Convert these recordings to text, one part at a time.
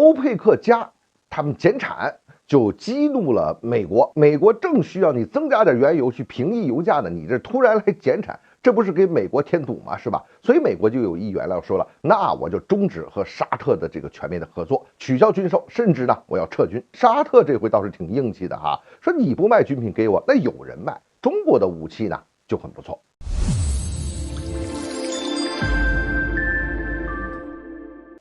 欧佩克加他们减产，就激怒了美国。美国正需要你增加点原油去平抑油价呢，你这突然来减产，这不是给美国添堵吗？是吧？所以美国就有议员了，说了，那我就终止和沙特的这个全面的合作，取消军售，甚至呢我要撤军。沙特这回倒是挺硬气的哈，说你不卖军品给我，那有人卖。中国的武器呢就很不错。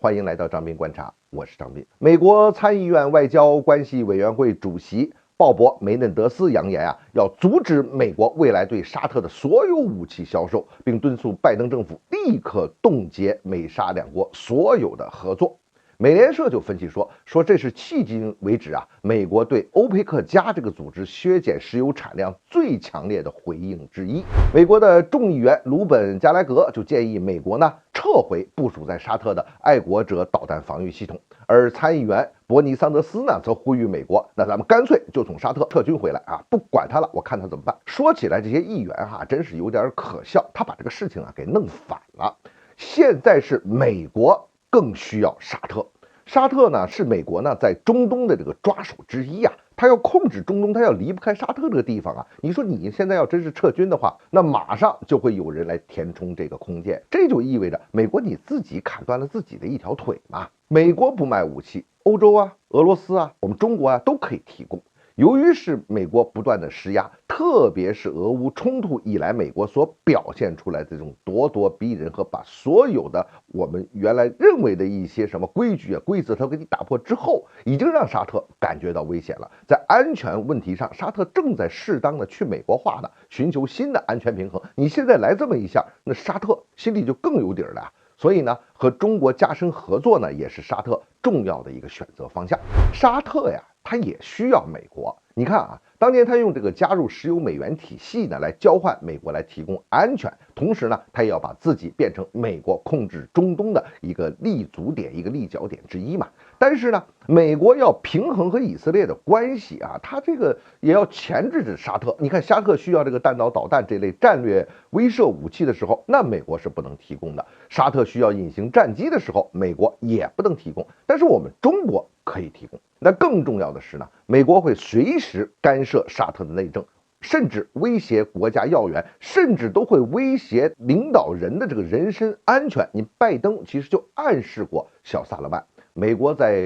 欢迎来到张斌观察，我是张斌。美国参议院外交关系委员会主席鲍勃·梅嫩德斯扬言要阻止美国未来对沙特的所有武器销售，并敦促拜登政府立刻冻结美沙两国所有的合作。美联社就分析说这是迄今为止美国对欧佩克加这个组织削减石油产量最强烈的回应之一。美国的众议员鲁本·加莱格就建议美国呢撤回部署在沙特的爱国者导弹防御系统，而参议员伯尼·桑德斯呢则呼吁美国，那咱们干脆就从沙特撤军回来不管他了，我看他怎么办。说起来这些议员真是有点可笑，他把这个事情给弄反了。现在是美国更需要沙特。沙特呢是美国呢在中东的这个抓手之一他要控制中东，他要离不开沙特这个地方你说你现在要真是撤军的话，那马上就会有人来填充这个空间，这就意味着美国你自己砍断了自己的一条腿嘛。美国不卖武器，欧洲俄罗斯我们中国都可以提供。由于是美国不断的施压，特别是俄乌冲突以来，美国所表现出来的这种咄咄逼人和把所有的我们原来认为的一些什么规矩规则，它给你打破之后，已经让沙特感觉到危险了。在安全问题上，沙特正在适当的去美国化的寻求新的安全平衡。你现在来这么一下，那沙特心里就更有底了。所以呢，和中国加深合作呢，也是沙特重要的一个选择方向。沙特它也需要美国。你看当年他用这个加入石油美元体系呢，来交换美国来提供安全，同时呢，他也要把自己变成美国控制中东的一个立足点、一个立脚点之一嘛。但是呢，美国要平衡和以色列的关系他这个也要钳制着沙特。你看，沙特需要这个弹道导弹这类战略威慑武器的时候，那美国是不能提供的；沙特需要隐形战机的时候，美国也不能提供。但是我们中国可以提供。那更重要的是呢，美国会随时干涉沙特的内政，甚至威胁国家要员，甚至都会威胁领导人的这个人身安全。你拜登其实就暗示过小萨勒曼，美国在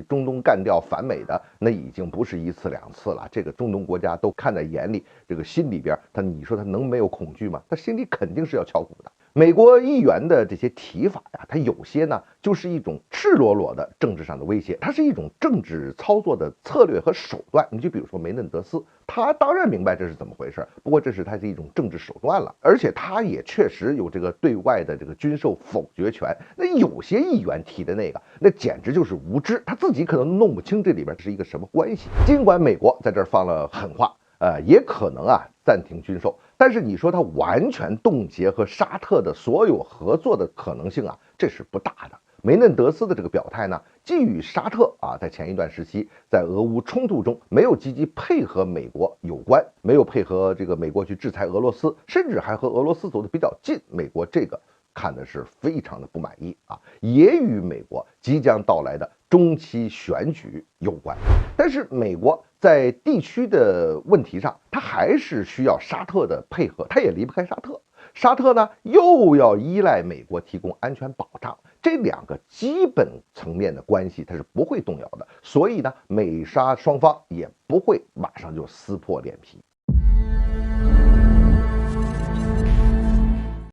中东干掉反美的那已经不是一次两次了，这个中东国家都看在眼里，这个心里边你说他能没有恐惧吗？他心里肯定是要敲鼓的。美国议员的这些提法它有些呢就是一种赤裸裸的政治上的威胁，它是一种政治操作的策略和手段。你就比如说梅嫩德斯，他当然明白这是怎么回事，不过这是他的一种政治手段了，而且他也确实有这个对外的这个军售否决权。那有些议员提的那简直就是无知，他自己可能弄不清这里边是一个什么关系。尽管美国在这儿放了狠话，也可能暂停军售，但是你说它完全冻结和沙特的所有合作的可能性这是不大的。梅嫩德斯的这个表态呢，既与沙特在前一段时期在俄乌冲突中没有积极配合美国有关，没有配合这个美国去制裁俄罗斯，甚至还和俄罗斯走得比较近，美国这个看的是非常的不满意也与美国即将到来的中期选举有关。但是美国在地区的问题上，它还是需要沙特的配合，它也离不开沙特。沙特呢又要依赖美国提供安全保障，这两个基本层面的关系它是不会动摇的，所以呢美沙双方也不会马上就撕破脸皮。